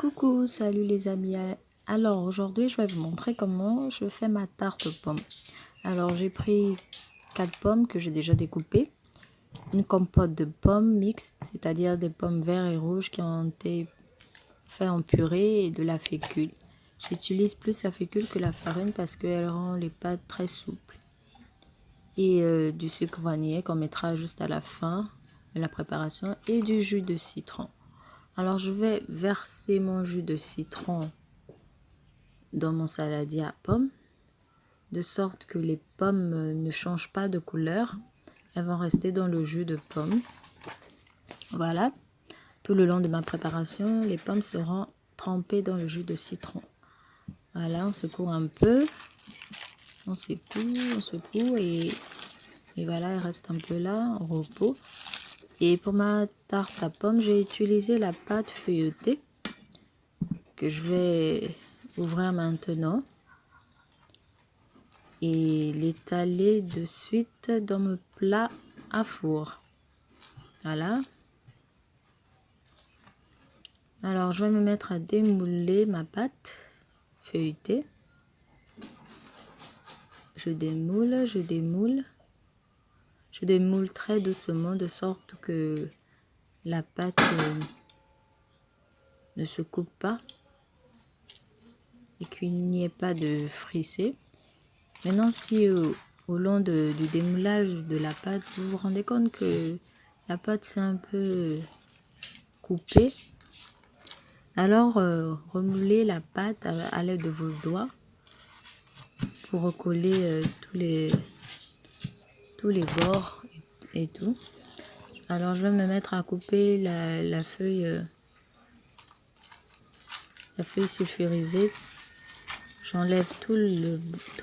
Coucou, salut les amis. Alors aujourd'hui, je vais vous montrer comment je fais ma tarte aux pommes. Alors j'ai pris 4 pommes que j'ai déjà découpées, une compote de pommes mixtes, c'est-à-dire des pommes vertes et rouges qui ont été faites en purée et de la fécule. J'utilise plus la fécule que la farine parce qu'elle rend les pâtes très souples. Et du sucre vanillé qu'on mettra juste à la fin de la préparation et du jus de citron. Alors je vais verser mon jus de citron dans mon saladier à pommes, de sorte que les pommes ne changent pas de couleur. Elles vont rester dans le jus de pommes. Voilà, tout le long de ma préparation, les pommes seront trempées dans le jus de citron. Voilà, on secoue un peu, on secoue et voilà, elle reste un peu là, en repos. Et pour ma tarte à pommes, j'ai utilisé la pâte feuilletée que je vais ouvrir maintenant et l'étaler de suite dans mon plat à four. Voilà. Alors je vais me mettre à démouler ma pâte feuilletée. Je démoule très doucement de sorte que la pâte ne se coupe pas et qu'il n'y ait pas de frisée. Maintenant, si au long du démoulage de la pâte, vous vous rendez compte que la pâte s'est un peu coupée, alors remoulez la pâte à l'aide de vos doigts pour recoller tous les bords et tout. Alors je vais me mettre à couper la feuille sulfurisée. J'enlève tous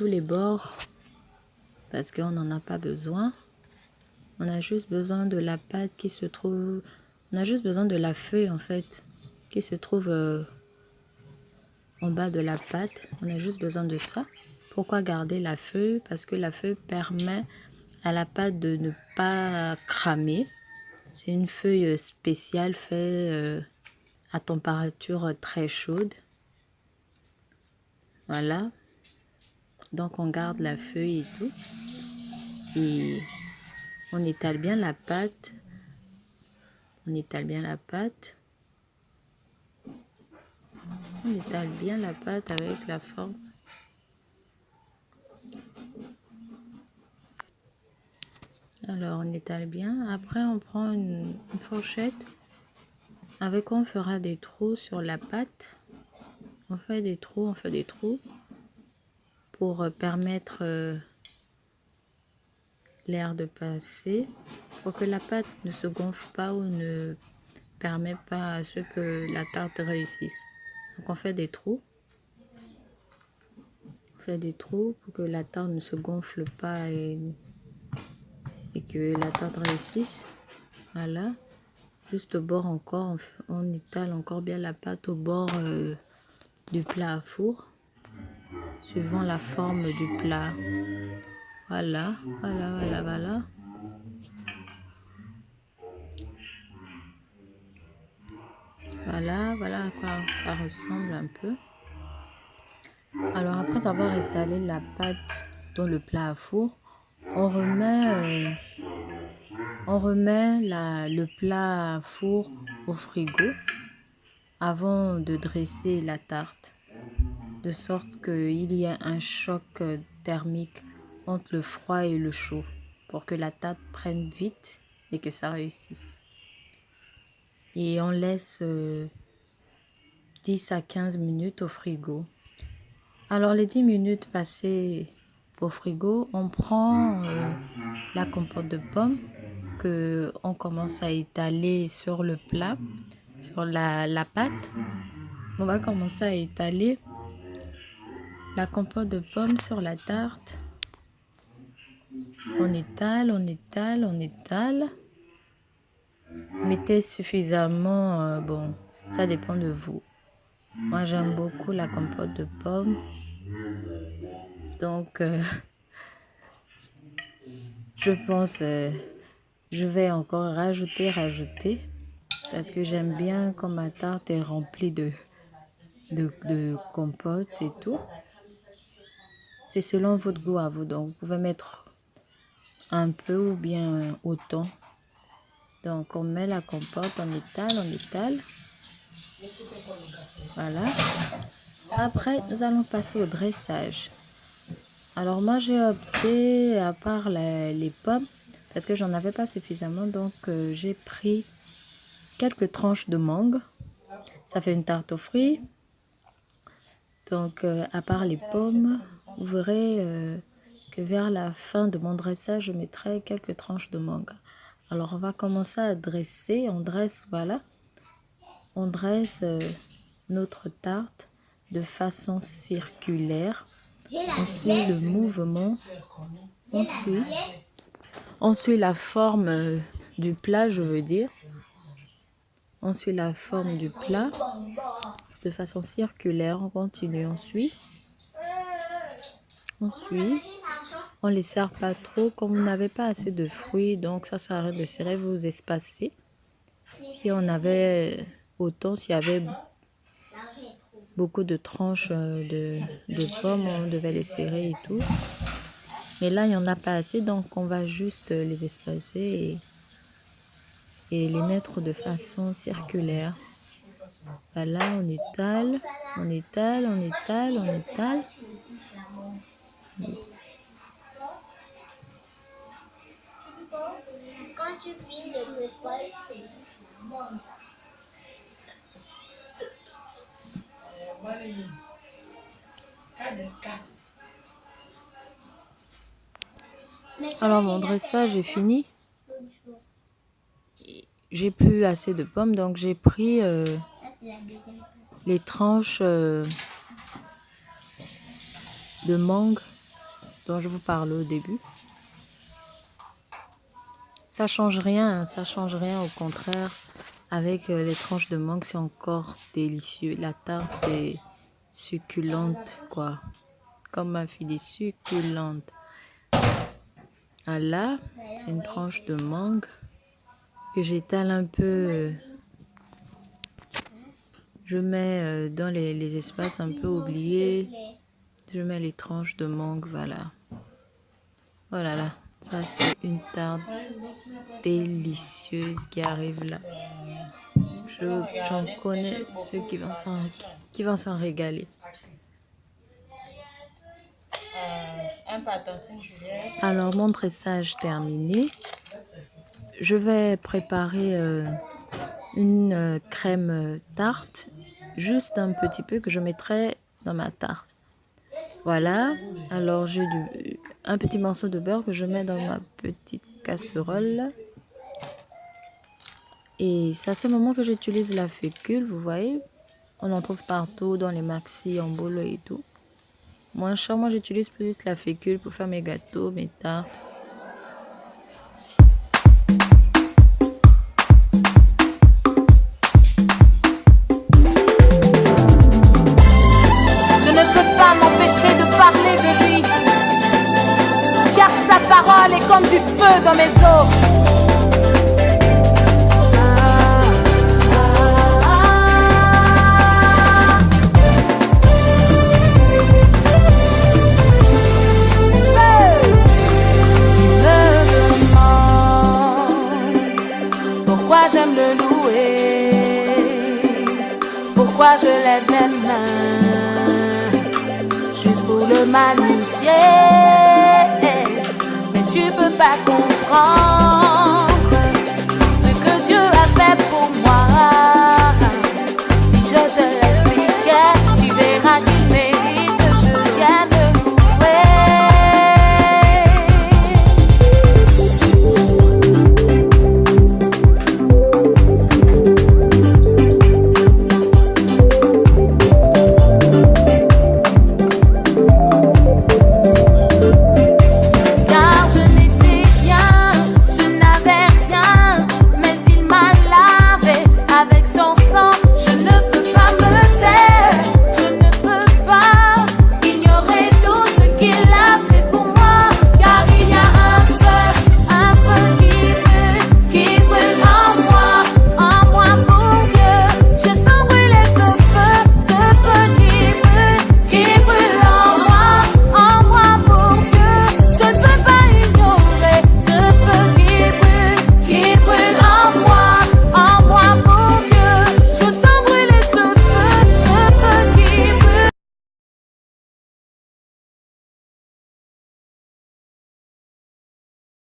les bords parce qu'on n'en a pas besoin. On a juste besoin de la pâte qui se trouve... On a juste besoin de la feuille en fait qui se trouve en bas de la pâte. On a juste besoin de ça. Pourquoi garder la feuille? Parce que la feuille permet à la pâte de ne pas cramer. C'est une feuille spéciale faite à température très chaude. Voilà. Donc on garde la feuille et tout. Et on étale bien la pâte. On étale bien la pâte. On étale bien la pâte avec la forme. Alors on étale bien. Après on prend une fourchette avec quoi on fera des trous sur la pâte. On fait des trous pour permettre l'air de passer, pour que la pâte ne se gonfle pas ou ne permet pas à ce que la tarte réussisse. Donc on fait des trous. On fait des trous pour que la tarte ne se gonfle pas et que la tarte réussisse. Voilà. Juste au bord encore, on étale encore bien la pâte au bord du plat à four, suivant la forme du plat. Voilà. Voilà à quoi ça ressemble un peu. Alors après avoir étalé la pâte dans le plat à four, on remet le plat à four au frigo avant de dresser la tarte, de sorte qu'il y ait un choc thermique entre le froid et le chaud pour que la tarte prenne vite et que ça réussisse. Et on laisse 10 à 15 minutes au frigo. Alors les 10 minutes passées au frigo, on prend la compote de pommes que on commence à étaler sur le plat, sur la pâte. On va commencer à étaler la compote de pommes sur la tarte. On étale. Mettez suffisamment, bon, ça dépend de vous. Moi, j'aime beaucoup la compote de pommes. Donc, je pense, je vais encore rajouter. Parce que j'aime bien quand ma tarte est remplie de compote et tout. C'est selon votre goût à vous. Donc, vous pouvez mettre un peu ou bien autant. Donc, on met la compote, on étale. Voilà. Après, nous allons passer au dressage. Alors, moi, j'ai opté, à part les pommes, parce que j'en avais pas suffisamment. Donc, j'ai pris quelques tranches de mangue. Ça fait une tarte aux fruits. Donc, à part les pommes, vous verrez que vers la fin de mon dressage, je mettrai quelques tranches de mangue. Alors, on va commencer à dresser. On dresse, voilà. On dresse notre tarte de façon circulaire. On suit le mouvement. On suit la forme du plat, je veux dire. On suit la forme du plat de façon circulaire. On continue, on suit. On ne les serre pas trop. Comme vous n'avez pas assez de fruits, donc ça sert à rien de serrer, vous espacez. Si on avait autant, s'il y avait beaucoup de tranches de pommes, on devait les serrer et tout. Mais là, il n'y en a pas assez, donc on va juste les espacer et les mettre de façon circulaire. Voilà, on étale. Quand tu finis de préparer, alors mon dressage est fini. J'ai plus assez de pommes, donc j'ai pris les tranches de mangue dont je vous parlais au début. Ça change rien, au contraire. Avec les tranches de mangue, c'est encore délicieux. La tarte est succulente, quoi. Comme ma fille dit, succulente. Voilà, c'est une tranche de mangue que j'étale un peu. Je mets dans les espaces un peu oubliés. Je mets les tranches de mangue, voilà. Voilà, là. Ça, c'est une tarte délicieuse qui arrive là. J'en connais ceux qui vont s'en régaler. Alors, mon dressage terminé. Je vais préparer une crème tarte. Juste un petit peu que je mettrai dans ma tarte. Voilà. Alors, j'ai un petit morceau de beurre que je mets dans ma petite casserole. Et c'est à ce moment que j'utilise la fécule, vous voyez. On en trouve partout dans les maxi, en boule et tout. Moins cher, moi j'utilise plus la fécule pour faire mes gâteaux, mes tartes. Je ne peux pas m'empêcher de parler de lui, car sa parole est comme du feu dans mes os. Pourquoi j'aime le louer, pourquoi je lève mes mains, juste pour le magnifier. Mais tu peux pas comprendre ce que Dieu a fait pour moi.